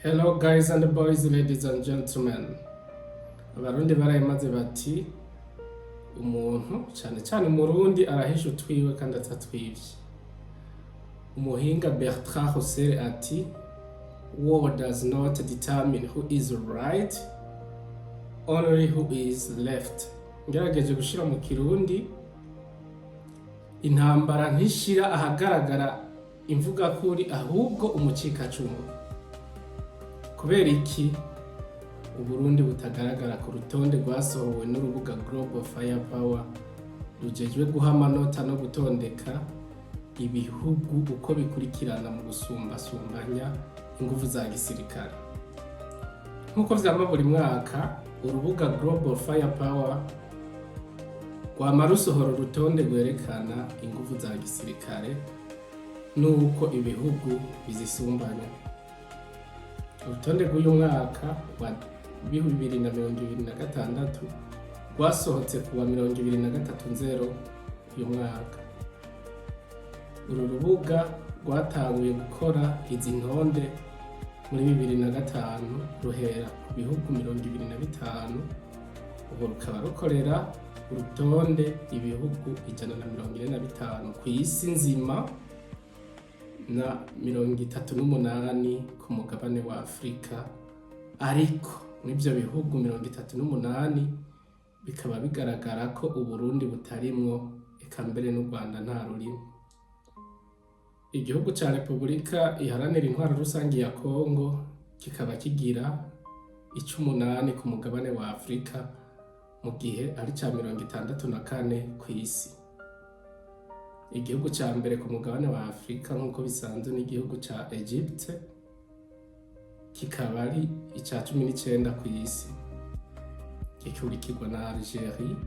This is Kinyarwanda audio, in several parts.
Hello guys and boys, ladies and gentlemen. Abarundi barayemaze bati umuntu cyane cyane umurundi arahisha utwiwe kandi atatwivye. Umuhinga Bertrand Russell ati war does not determine who is right, only who is left. Ngerageje gushira mu kirundi, intambara ntishira ahagaragara imvuga kuri ahubwo umucikacumu. Kubera iki Uburundi butagaragara ku rutonde rwasohowe n'urubuga Global Firepower rujejwe guha amanota no gutondeka ibihugu uko bikurikirana mu gusumbasumbanya inguvu za gisirikare. Nkuko vyama buri mwaka, urubuga Global Firepower rwama rusohora urutonde rwerekana inguvu za gisirikare n'uko ibihugu bizisumbanya. Urutonde rw'uyu mwaka wa 2026 rwasohotse kuwa 2023 uyu mwaka. Uru rubuga rwatanguye gukora izi ntonde muri 2005 ruhera ku bihugu 25, ubu rukaba rukorera urutonde ibihugu 145 ku isi nzima na 38 ku mugabane wa Afrika, ariko n'ibyo bihugu 38 bikaba bigaragara ko Uburundi butarimwo, eka mbere n'u Rwanda nta rurimo. Igihugu ca Repubulika iharanira intwaro rusangi ya Kongo kikaba kigira 18 ku mugabane wa Afrika, mu gihe ari ca 64 ku isi. Igihugu ca mbere ku mugabane wa Afrika nk'uko bisanzwe n'igihugu ca Egypte, kikaba ari ica 19 ku isi, gikurikirwa na Algeria,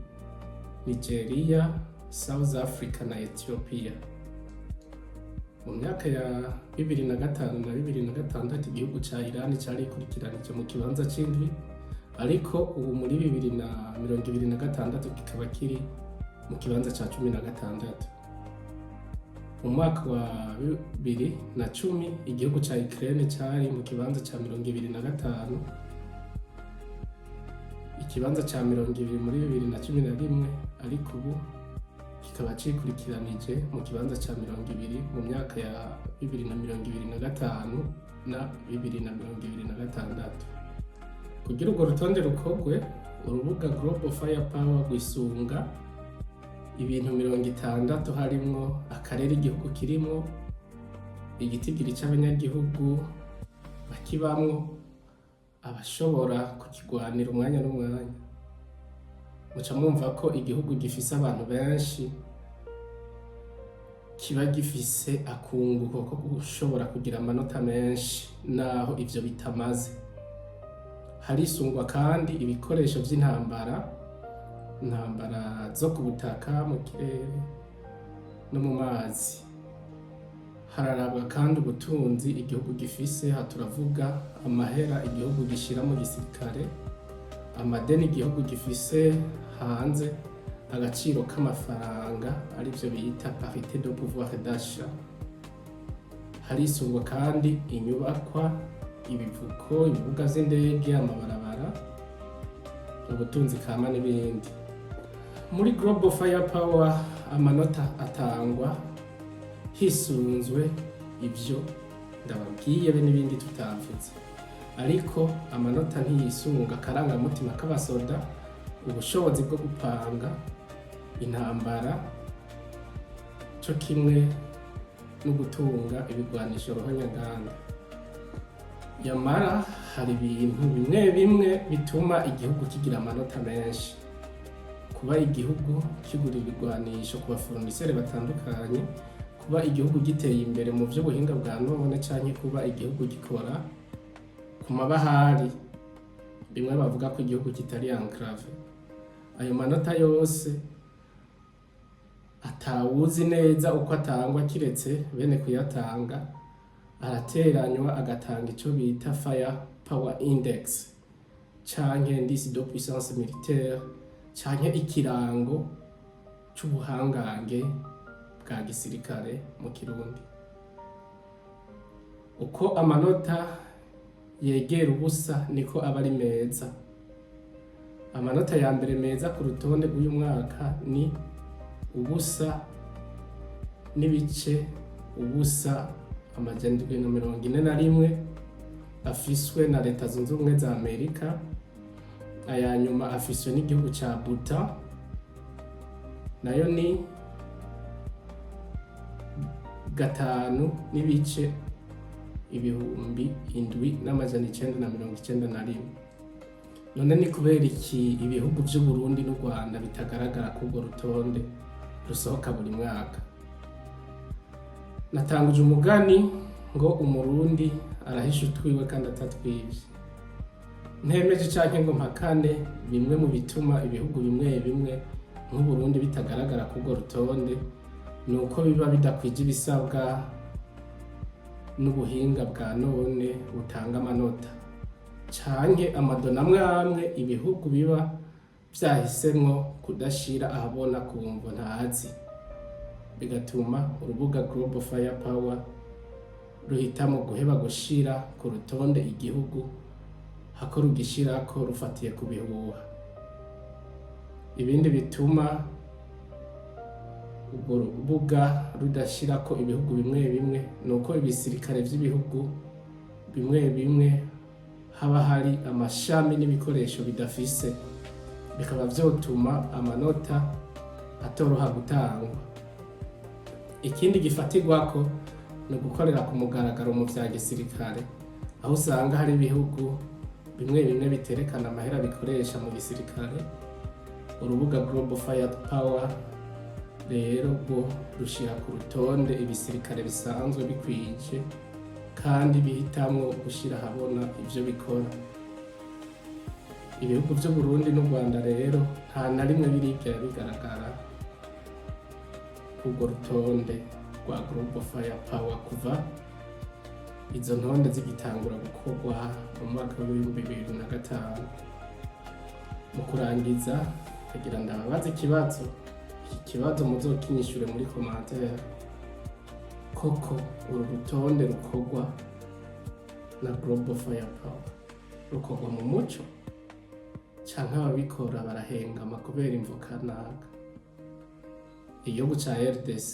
Nigeria, South Africa na Ethiopia. Mu myaka ya 2005 na 2006 igihugu ca Iran cari ikurikiranije mu kibanza c'indwi, ariko ubu muri 2026 kikaba kiri mu kibanza ca 16. Mu mwaka wa 2010 igihugu ca Ukraine cari mu kibanza ca 25, ikibanza ca 20 muri 2011, ariko ubu kikaba cikurikiranije mu kibanza ca 20 mu myaka ya 2025 na 2026. Kugira urwo rutonde rukogwe, urubuga Global Firepower rwisunga ibintu 60 harimwo akarere igihugu kirimwo, igitigiri c'abanyagihugu bakibamwo, abashobora kukigwanira umwanya n'umwanya. Muca mwumva ko igihugu gifise abantu benshi kiba gifise akunguko ko gushobora kugira amanota menshi naho ivyo bitamaze. Harisungwa kandi ibikoresho vy'intambara, intambara zo ku butaka, mu kirere no mu mazi. Hararabwa kandi ubutunzi igihugu gifise, aha turavuga amahera igihugu gishira mu gisirikare, amadeni igihugu gifise hanze, agaciro k'amafaranga arivyo bita parité de pouvoir d'achat. Harisungwa kandi inyubakwa, ibivuko, ibibuga vy'indege, amabarabara, ubutunzi kama n'ibindi. Muri Global Firepower amanota atangwa hisunzwe ivyo ndababwiye be n'ibindi tutavuze, ariko amanota ntiyisunga akarangamutima k'abasoda, ubushobozi bwo gupanga intambara, co kimwe no gutunga ibigwanisho ruhonyanganda. Yamara hari ibintu bimwe bimwe bituma igihugu kigira amanota menshi. Kuba igihugu kigura ibigwanisho ku bafournisseurs batandukanye, kuba igihugu giteye imbere mu vy'ubuhinga bwa none, canke kuba igihugu gikora ku mabahari, bimwe bavuga ko igihugu kitari enclave. Ayo manota yose atawuzi neza uko atangwa, kiretse bene kuyatanga arateranywa agatanga ico bita Firepower Index, canke indice de puissance militaire, canke ikirango c'ubuhangange bwa gisirikare mu Kirundi. Uko amanota yegera ubusa niko aba ari meza. Amanota ya mbere meza ku rutonde rw'uyu mwaka ni ubusa n'ibice ubusa amajana 741 afiswe na Leta Zunze Ubumwe za Amerika. Aya nyuma afiswe n'igihugu ca Bhutan, nayo ni 5 n'ibice 7,991. None ni kubera iki ibihugu vy'u Burundi n'u Rwanda bitagaragara k'urwo rutonde rusohoka buri mwaka? Natanguje umugani ngo umurundi arahisha utwiwe kandi atatwivye. Ntemeje canke ngo mpakane bimwe mu bituma ibihugu bimwe bimwe nk'Uburundi bitagaragara k'urwo rutonde, nuko biba bidakwije ibisabwa n'ubuhinga bwa none butanga amanota, canke amadona amwe ibihugu biba vyahisemwo kudashira ahabona ku mvo ntazi, bigatuma urubuga Global Firepower ruhitamo guheba gushira ku rutonde igihugu hako rugishirako rufatiye ku bihuha. Ibindi bituma urwo rubuga rudashirako ibihugu bimwe bimwe nuko ibisirikare vy'ibihugu bimwe bimwe haba hari amashami n'ibikoresho bidafise, bikaba vyotuma amanota atoroha gutangwa. Ikindi gifatirwako ni ugukorera ku mugaragaro mu vya gisirikare, aho usanga hari ibihugu bimwe bimwe biterekana amahera bikoresha mu gisirikare. Urubuga Global Firepower rero rwo rushira ku rutonde ibisirikare bisanzwe bikwije kandi bihitamwo gushira ahabona ivyo bikora. Ibihugu vy'u Burundi n'u Rwanda rero nta na rimwe birigera bigaragara k'urwo rutonde rwa Global Firepower kuva izo ntonde zigitangura gukorwa mu mwaka w'2005. Mu kurangiza kugira ndababaza ikibazo, iki kibazo muzokinyishure muri commentaire: koko uru rutonde rukorwa na Global Firepower rukorwa mu muco canke ababikora barahengama kubera imvo kanaka? Igihugu ca RDC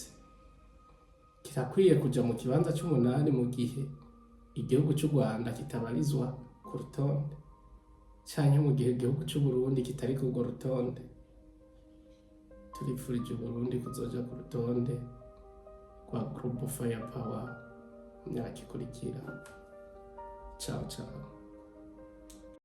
kirakwiye kuja mu kibanza c'8 mu gihe igihugu c'u Rwanda kitabarizwa ku rutonde, canke mu gihe igihugu c'u Burundi kitari k'urwo rutonde? Turipfurije Uburundi kuzoja ku rutonde rwa Global Firepower mu myaka ikurikira. Ciao ciao.